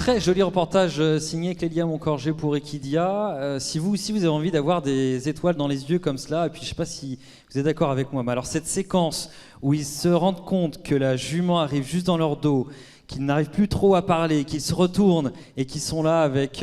très joli reportage signé Clélia Moncorgé pour Equidia. Si vous aussi vous avez envie d'avoir des étoiles dans les yeux comme cela, et puis je ne sais pas si vous êtes d'accord avec moi, mais alors cette séquence où ils se rendent compte que la jument arrive juste dans leur dos, qu'ils n'arrivent plus trop à parler, qu'ils se retournent et qu'ils sont là avec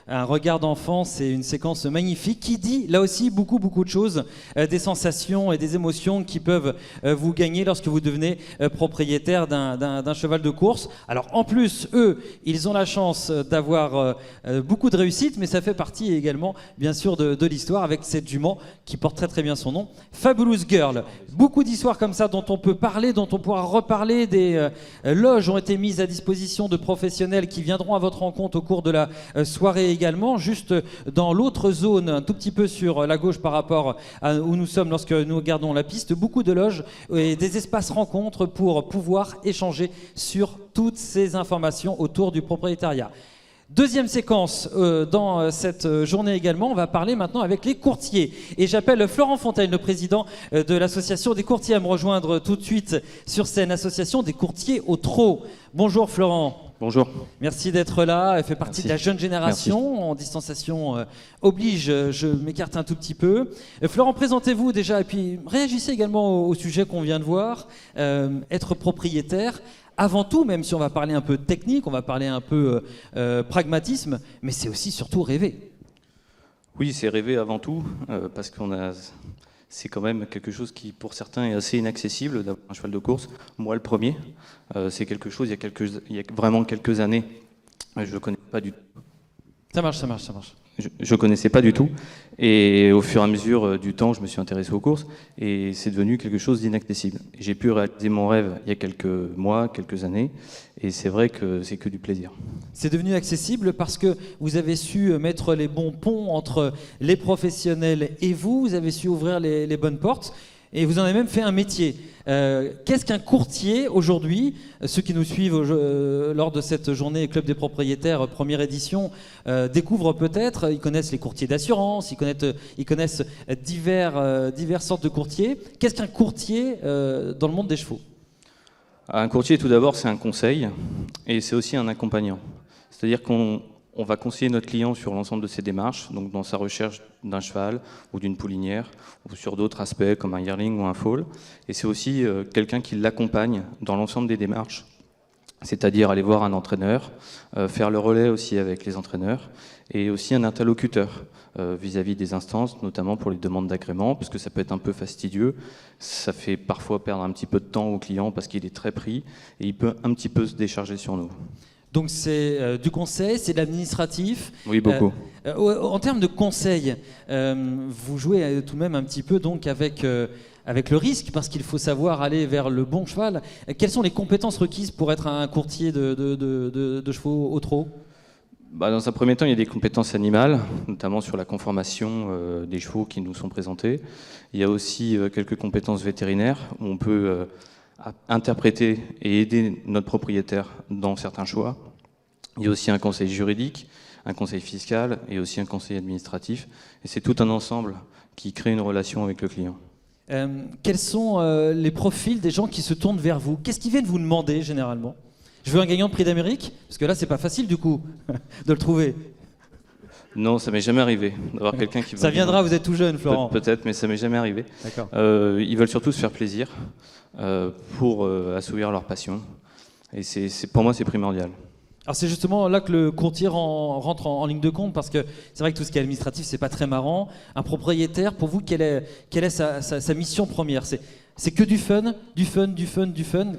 un regard d'enfant, c'est une séquence magnifique qui dit là aussi beaucoup de choses, des sensations et des émotions qui peuvent vous gagner lorsque vous devenez propriétaire d'un cheval de course. Alors en plus, eux, ils ont la chance d'avoir beaucoup de réussite, mais ça fait partie également bien sûr de l'histoire avec cette jument qui porte très bien son nom, Fabulous Girl. Beaucoup d'histoires comme ça dont on peut parler, dont on pourra reparler. Des loges ont été mises à disposition de professionnels qui viendront à votre rencontre au cours de la soirée également, juste dans l'autre zone, un tout petit peu sur la gauche par rapport à où nous sommes lorsque nous regardons la piste, beaucoup de loges et des espaces rencontres pour pouvoir échanger sur toutes ces informations autour du propriétariat. Deuxième séquence dans cette journée également, on va parler maintenant avec les courtiers. Et j'appelle Florent Fontaine, le président de l'association des courtiers, à me rejoindre tout de suite sur scène, association des courtiers au trot. Bonjour Florent. Bonjour. Merci d'être là, elle fait partie de la jeune génération. Merci. En distanciation oblige, je m'écarte un tout petit peu. Florent, présentez-vous déjà et puis réagissez également au sujet qu'on vient de voir, être propriétaire. Avant tout, même si on va parler un peu technique, on va parler un peu pragmatisme, mais c'est aussi surtout rêver. Oui, c'est rêver avant tout, parce c'est quand même quelque chose qui, pour certains, est assez inaccessible d'avoir un cheval de course. Moi, le premier, c'est quelque chose, il y a vraiment quelques années, je ne le connais pas du tout. Ça marche. Je ne connaissais pas du tout, et au fur et à mesure du temps, je me suis intéressé aux courses, et c'est devenu quelque chose d'inaccessible. J'ai pu réaliser mon rêve il y a quelques mois, quelques années, et c'est vrai que c'est que du plaisir. C'est devenu accessible parce que vous avez su mettre les bons ponts entre les professionnels et vous avez su ouvrir les bonnes portes, et vous en avez même fait un métier. Qu'est-ce qu'un courtier aujourd'hui? Ceux qui nous suivent lors de cette journée Club des propriétaires première édition découvrent peut-être, ils connaissent les courtiers d'assurance, ils connaissent diverses sortes de courtiers. Qu'est-ce qu'un courtier dans le monde des chevaux? Un courtier, tout d'abord, c'est un conseil et c'est aussi un accompagnant. C'est-à-dire qu'on va conseiller notre client sur l'ensemble de ses démarches, donc dans sa recherche d'un cheval ou d'une poulinière, ou sur d'autres aspects comme un yearling ou un foal. Et c'est aussi quelqu'un qui l'accompagne dans l'ensemble des démarches, c'est-à-dire aller voir un entraîneur, faire le relais aussi avec les entraîneurs, et aussi un interlocuteur vis-à-vis des instances, notamment pour les demandes d'agrément, parce que ça peut être un peu fastidieux. Ça fait parfois perdre un petit peu de temps au client parce qu'il est très pris, et il peut un petit peu se décharger sur nous. Donc c'est du conseil, c'est de l'administratif. Oui, beaucoup. En termes de conseil, vous jouez tout de même un petit peu donc avec le risque, parce qu'il faut savoir aller vers le bon cheval. Quelles sont les compétences requises pour être un courtier de chevaux au trot? Dans un premier temps, il y a des compétences animales, notamment sur la conformation des chevaux qui nous sont présentés. Il y a aussi quelques compétences vétérinaires, où on peut interpréter et aider notre propriétaire dans certains choix. Il y a aussi un conseil juridique, un conseil fiscal et aussi un conseil administratif. Et c'est tout un ensemble qui crée une relation avec le client. Quels sont les profils des gens qui se tournent vers vous? Qu'est-ce qu'ils viennent vous demander généralement? Je veux un gagnant de prix d'Amérique? Parce que là, c'est pas facile du coup de le trouver. Non, ça m'est jamais arrivé d'avoir quelqu'un qui... Ça viendra, vous êtes tout jeune, Florent. Peut-être, mais ça m'est jamais arrivé. D'accord. Ils veulent surtout se faire plaisir pour assouvir leur passion. Et pour moi, c'est primordial. Alors c'est justement là que le courtier rentre en ligne de compte, parce que c'est vrai que tout ce qui est administratif, c'est pas très marrant. Un propriétaire, pour vous, quelle est sa mission première? C'est que du fun.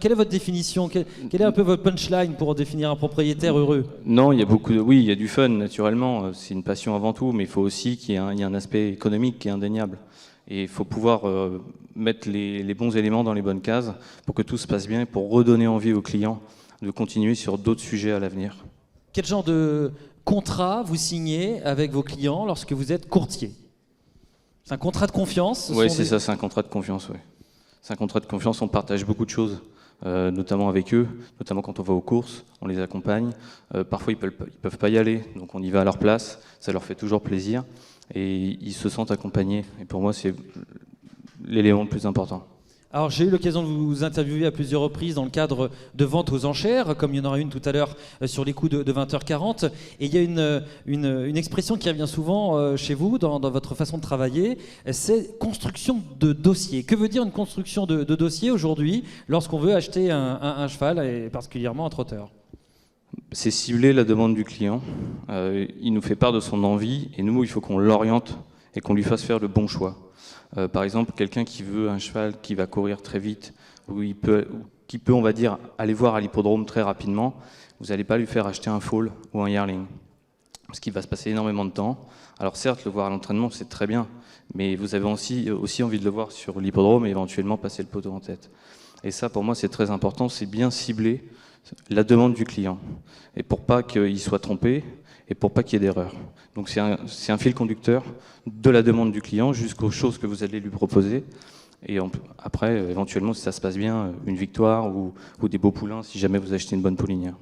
Quelle est votre définition? Quelle est un peu votre punchline pour définir un propriétaire heureux? Non, il y a oui, il y a du fun, naturellement. C'est une passion avant tout, mais il faut aussi qu'il y ait un aspect économique qui est indéniable. Et il faut pouvoir mettre les bons éléments dans les bonnes cases pour que tout se passe bien et pour redonner envie aux clients de continuer sur d'autres sujets à l'avenir. Quel genre de contrat vous signez avec vos clients lorsque vous êtes courtier? C'est un contrat de confiance? Oui, c'est ça, c'est un contrat de confiance, oui. C'est un contrat de confiance, on partage beaucoup de choses, notamment avec eux, notamment quand on va aux courses, on les accompagne. Parfois, ils peuvent pas y aller, donc on y va à leur place, ça leur fait toujours plaisir, et ils se sentent accompagnés. Et pour moi, c'est l'élément le plus important. Alors j'ai eu l'occasion de vous interviewer à plusieurs reprises dans le cadre de ventes aux enchères, comme il y en aura une tout à l'heure sur les coups de 20h40. Et il y a une expression qui revient souvent chez vous dans votre façon de travailler, c'est construction de dossier. Que veut dire une construction de dossier aujourd'hui lorsqu'on veut acheter un cheval, et particulièrement un trotteur? C'est cibler la demande du client. Il nous fait part de son envie et nous, il faut qu'on l'oriente et qu'on lui fasse faire le bon choix. Par exemple, quelqu'un qui veut un cheval qui va courir très vite, qui peut, on va dire, aller voir à l'hippodrome très rapidement, vous n'allez pas lui faire acheter un foal ou un yearling, parce qu'il va se passer énormément de temps. Alors certes, le voir à l'entraînement, c'est très bien, mais vous avez aussi envie de le voir sur l'hippodrome et éventuellement passer le poteau en tête. Et ça, pour moi, c'est très important, c'est bien cibler la demande du client, et pour pas qu'il soit trompé, et pour pas qu'il y ait d'erreur. Donc c'est un fil conducteur de la demande du client jusqu'aux choses que vous allez lui proposer. Et après, éventuellement, si ça se passe bien, une victoire ou des beaux poulains si jamais vous achetez une bonne poulinière.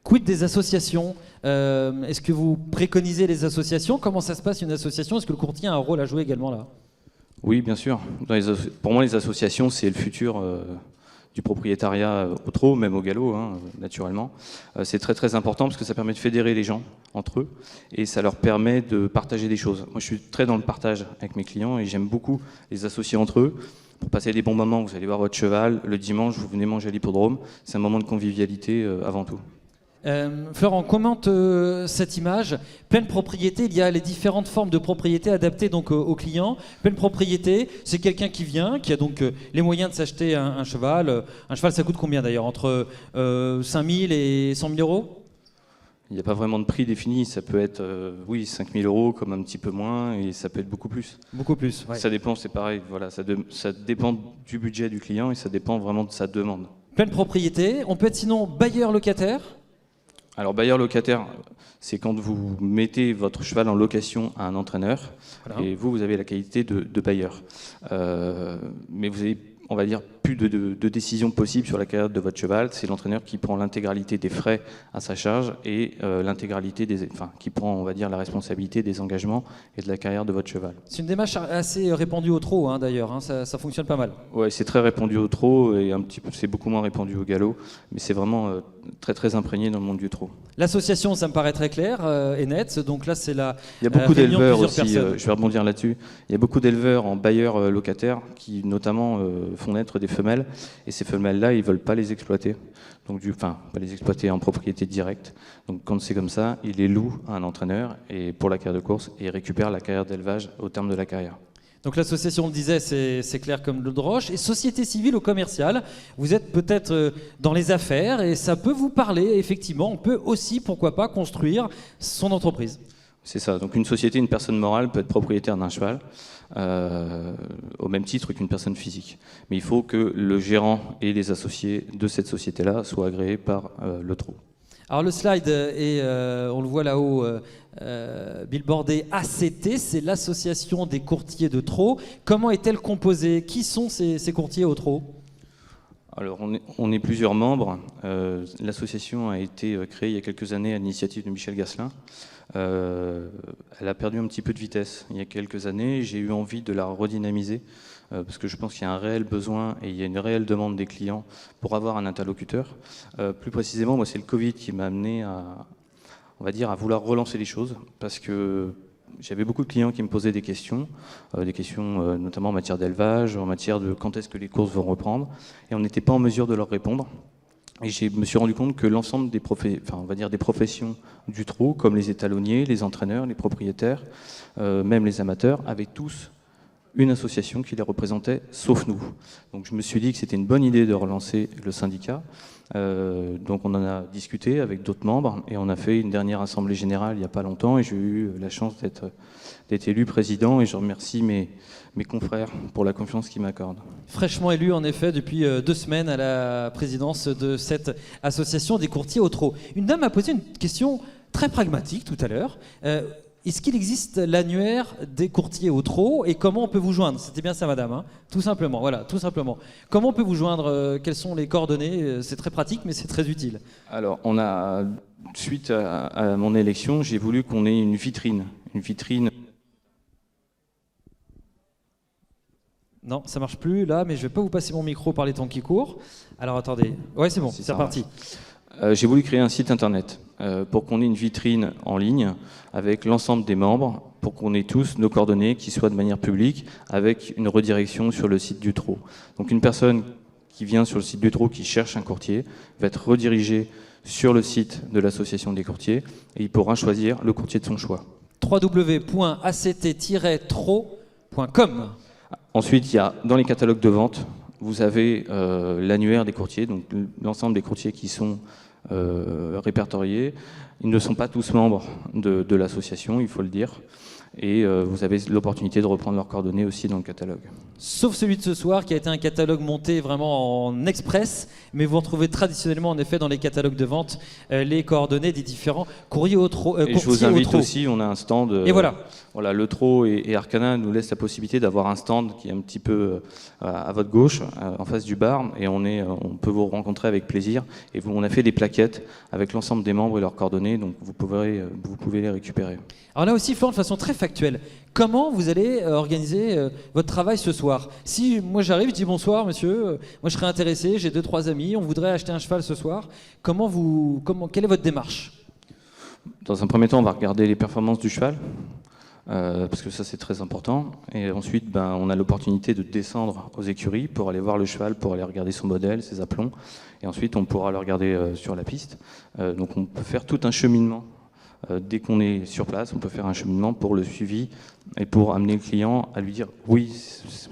Quid des associations? Est-ce que vous préconisez les associations? Comment ça se passe une association? Est-ce que le courtier a un rôle à jouer également là? Oui, bien sûr. Pour moi, les associations, c'est le futur du propriétariat au trot, même au galop, naturellement. C'est très très important parce que ça permet de fédérer les gens entre eux et ça leur permet de partager des choses. Moi, je suis très dans le partage avec mes clients et j'aime beaucoup les associer entre eux pour passer des bons moments. Vous allez voir votre cheval, le dimanche, vous venez manger à l'hippodrome. C'est un moment de convivialité avant tout. Florent, commente cette image. Pleine propriété, il y a les différentes formes de propriété adaptées donc aux clients. Pleine propriété, c'est quelqu'un qui vient, qui a donc les moyens de s'acheter un cheval. Un cheval, ça coûte combien d'ailleurs? Entre 5 000 et 100 000 euros? Il n'y a pas vraiment de prix défini. Ça peut être, 5 000 euros comme un petit peu moins et ça peut être beaucoup plus. Beaucoup plus, ouais. Ça dépend, c'est pareil. Voilà, ça dépend du budget du client et ça dépend vraiment de sa demande. Pleine propriété, on peut être sinon bailleur locataire. Alors bailleur locataire, c'est quand vous mettez votre cheval en location à un entraîneur, voilà. Et vous avez la qualité de bailleur. Mais vous avez, on va dire, plus de décisions possibles sur la carrière de votre cheval. C'est l'entraîneur qui prend l'intégralité des frais à sa charge et l'intégralité qui prend, on va dire, la responsabilité des engagements et de la carrière de votre cheval. C'est une démarche assez répandue au trot, d'ailleurs. Ça fonctionne pas mal. Ouais, c'est très répandu au trot et c'est beaucoup moins répandu au galop, mais c'est vraiment très très imprégné dans le monde du trot. L'association, ça me paraît très clair et net. Donc là, c'est la. Il y a beaucoup d'éleveurs aussi. Je vais rebondir là-dessus. Il y a beaucoup d'éleveurs en bailleurs locataires qui, notamment, font naître des femelles. Et ces femelles-là, ils veulent pas les exploiter. Donc, pas les exploiter en propriété directe. Donc, quand c'est comme ça, ils les louent à un entraîneur et pour la carrière de course et ils récupèrent la carrière d'élevage au terme de la carrière. Donc l'association, on le disait, c'est clair comme l'eau de roche. Et société civile ou commerciale, vous êtes peut-être dans les affaires et ça peut vous parler, effectivement. On peut aussi, pourquoi pas, construire son entreprise. C'est ça. Donc une société, une personne morale peut être propriétaire d'un cheval au même titre qu'une personne physique. Mais il faut que le gérant et les associés de cette société-là soient agréés par le trot. Alors le slide est, on le voit là-haut, billboardé ACT, c'est l'association des courtiers de trot. Comment est-elle composée? Qui sont ces courtiers au trot? Alors on est plusieurs membres. L'association a été créée il y a quelques années à l'initiative de Michel Gasselin. Elle a perdu un petit peu de vitesse il y a quelques années. J'ai eu envie de la redynamiser parce que je pense qu'il y a un réel besoin et il y a une réelle demande des clients pour avoir un interlocuteur. Plus précisément, moi, c'est le Covid qui m'a amené à vouloir relancer les choses parce que j'avais beaucoup de clients qui me posaient des questions notamment en matière d'élevage, en matière de quand est-ce que les courses vont reprendre, et on n'était pas en mesure de leur répondre. Et je me suis rendu compte que l'ensemble des professions du trot, comme les étalonniers, les entraîneurs, les propriétaires, même les amateurs, avaient tous une association qui les représentait, sauf nous. Donc je me suis dit que c'était une bonne idée de relancer le syndicat. Donc on en a discuté avec d'autres membres et on a fait une dernière assemblée générale il n'y a pas longtemps et j'ai eu la chance d'être élu président et je remercie mes confrères pour la confiance qu'ils m'accordent. Fraîchement élu en effet depuis 2 semaines à la présidence de cette association des courtiers au trot. Une dame m'a posé une question très pragmatique tout à l'heure. Est-ce qu'il existe l'annuaire des courtiers au trot et comment on peut vous joindre? C'était bien ça, madame, tout simplement. Voilà, tout simplement. Comment on peut vous joindre? Quelles sont les coordonnées? C'est très pratique, mais c'est très utile. Alors, suite à mon élection, j'ai voulu qu'on ait une vitrine Non, ça marche plus là, mais je vais pas vous passer mon micro par les temps qui courent. Alors attendez. Ouais, c'est bon, Si c'est ça reparti. J'ai voulu créer un site internet pour qu'on ait une vitrine en ligne avec l'ensemble des membres, pour qu'on ait tous nos coordonnées qui soient de manière publique, avec une redirection sur le site du TRO. Donc une personne qui vient sur le site du TRO, qui cherche un courtier, va être redirigée sur le site de l'association des courtiers et il pourra choisir le courtier de son choix. www.act-tro.com. Ensuite, il y a dans les catalogues de vente, vous avez l'annuaire des courtiers, donc l'ensemble des courtiers qui sont répertoriés. Ils ne sont pas tous membres de l'association, il faut le dire. Et vous avez l'opportunité de reprendre leurs coordonnées aussi dans le catalogue. Sauf celui de ce soir qui a été un catalogue monté vraiment en express, mais vous retrouvez traditionnellement en effet dans les catalogues de vente les coordonnées des différents courtiers au TRO. Et je vous invite aussi, on a un stand. Et voilà. Voilà, le TRO et Arcana nous laissent la possibilité d'avoir un stand qui est un petit peu à votre gauche, en face du bar, et on peut vous rencontrer avec plaisir. Et on a fait des plaquettes avec l'ensemble des membres et leurs coordonnées, donc vous pouvez les récupérer. Alors là aussi, Florent, de façon très factuelle, comment vous allez organiser votre travail ce soir? Si moi j'arrive, je dis bonsoir monsieur, moi je serais intéressé, j'ai 2-3 amis, on voudrait acheter un cheval ce soir, quelle est votre démarche? Dans un premier temps, on va regarder les performances du cheval. Parce que ça c'est très important, et ensuite on a l'opportunité de descendre aux écuries pour aller voir le cheval, pour aller regarder son modèle, ses aplombs, et ensuite on pourra le regarder sur la piste. Donc on peut faire tout un cheminement. Dès qu'on est sur place, on peut faire un cheminement pour le suivi et pour amener le client à lui dire oui,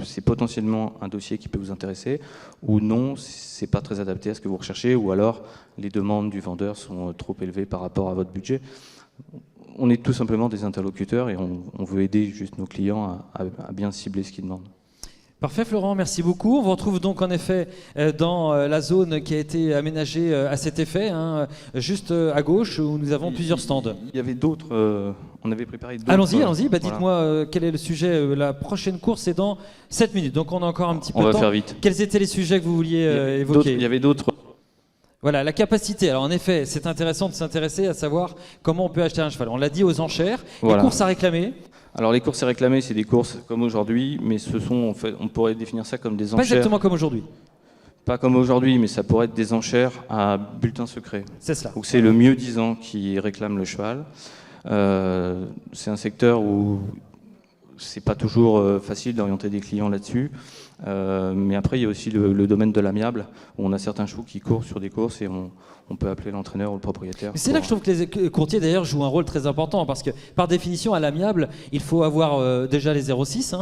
c'est potentiellement un dossier qui peut vous intéresser, ou non, c'est pas très adapté à ce que vous recherchez, ou alors les demandes du vendeur sont trop élevées par rapport à votre budget. On est tout simplement des interlocuteurs et on veut aider juste nos clients à bien cibler ce qu'ils demandent. Parfait Florent, merci beaucoup. On vous retrouve donc en effet dans la zone qui a été aménagée à cet effet, juste à gauche où nous avons plusieurs stands. Il y avait d'autres, on avait préparé d'autres. Allons-y, voilà. Dites-moi quel est le sujet. La prochaine course c'est dans 7 minutes, donc on a encore un petit peu de temps. On va faire vite. Quels étaient les sujets que vous vouliez évoquer? Il y avait d'autres. Voilà, la capacité. Alors en effet, c'est intéressant de s'intéresser à savoir comment on peut acheter un cheval. On l'a dit, aux enchères, voilà. Les courses à réclamer. Alors les courses à réclamer, c'est des courses comme aujourd'hui, mais on pourrait définir ça comme des enchères. Pas exactement comme aujourd'hui. Pas comme aujourd'hui, mais ça pourrait être des enchères à bulletin secret. C'est cela. Donc c'est le mieux disant qui réclame le cheval. C'est un secteur où c'est pas toujours facile d'orienter des clients là-dessus. Mais après, il y a aussi le domaine de l'amiable, où on a certains chevaux qui courent sur des courses et on peut appeler l'entraîneur ou le propriétaire. C'est là que je trouve que les courtiers d'ailleurs jouent un rôle très important, parce que par définition à l'amiable il faut avoir déjà les 06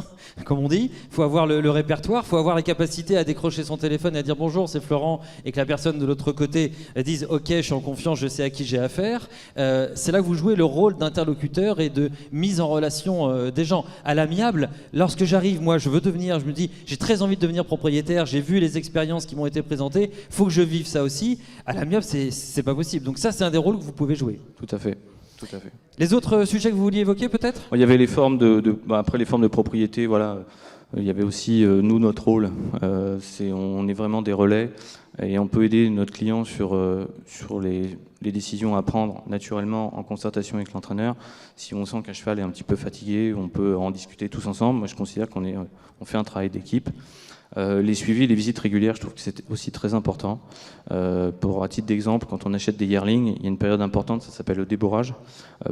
comme on dit, il faut avoir le répertoire, il faut avoir la capacité à décrocher son téléphone et à dire bonjour c'est Florent, et que la personne de l'autre côté dise ok je suis en confiance, je sais à qui j'ai affaire. C'est là que vous jouez le rôle d'interlocuteur et de mise en relation des gens. À l'amiable, lorsque j'arrive, moi je me dis j'ai très envie de devenir propriétaire, j'ai vu les expériences qui m'ont été présentées, faut que je vive ça aussi. À l'amiable c'est pas possible. Donc ça, c'est un des rôles que vous pouvez jouer. Tout à fait. Tout à fait. Les autres sujets que vous vouliez évoquer, peut-être? Il y avait les formes après les formes de propriété, voilà. Il y avait aussi nous notre rôle. On est vraiment des relais et on peut aider notre client sur les décisions à prendre naturellement en concertation avec l'entraîneur. Si on sent qu'un cheval est un petit peu fatigué, on peut en discuter tous ensemble. Moi, je considère qu'on fait un travail d'équipe. Les suivis, les visites régulières, je trouve que c'est aussi très important. À titre d'exemple, quand on achète des yearlings, il y a une période importante, ça s'appelle le déborrage.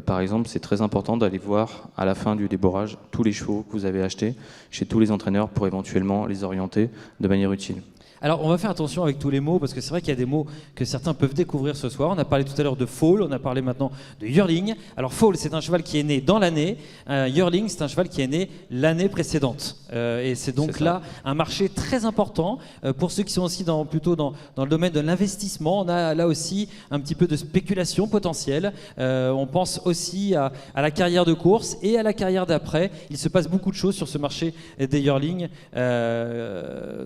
Par exemple, c'est très important d'aller voir à la fin du déborrage tous les chevaux que vous avez achetés chez tous les entraîneurs pour éventuellement les orienter de manière utile. Alors, on va faire attention avec tous les mots, parce que c'est vrai qu'il y a des mots que certains peuvent découvrir ce soir. On a parlé tout à l'heure de foal, on a parlé maintenant de yearling. Alors, foal, c'est un cheval qui est né dans l'année. Yearling, c'est un cheval qui est né l'année précédente. Et c'est donc là un marché très important pour ceux qui sont aussi plutôt dans le domaine de l'investissement. On a là aussi un petit peu de spéculation potentielle. On pense aussi à la carrière de course et à la carrière d'après. Il se passe beaucoup de choses sur ce marché des yearlings,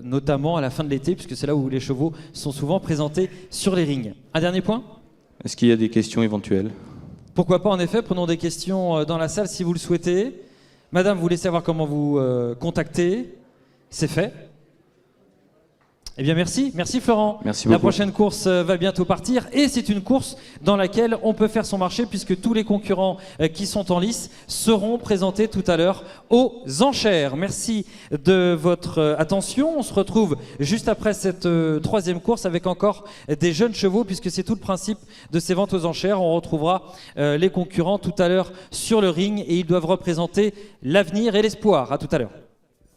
notamment à la fin de l'été, puisque c'est là où les chevaux sont souvent présentés sur les rings. Un dernier point ? Est-ce qu'il y a des questions éventuelles ? Pourquoi pas, en effet, prenons des questions dans la salle si vous le souhaitez. Madame, vous voulez savoir comment vous contacter ? C'est fait. Eh bien merci Florent. Merci La beaucoup. prochaine course va bientôt partir et c'est une course dans laquelle on peut faire son marché puisque tous les concurrents qui sont en lice seront présentés tout à l'heure aux enchères. Merci de votre attention. On se retrouve juste après cette troisième course avec encore des jeunes chevaux puisque c'est tout le principe de ces ventes aux enchères. On retrouvera les concurrents tout à l'heure sur le ring et ils doivent représenter l'avenir et l'espoir. À tout à l'heure.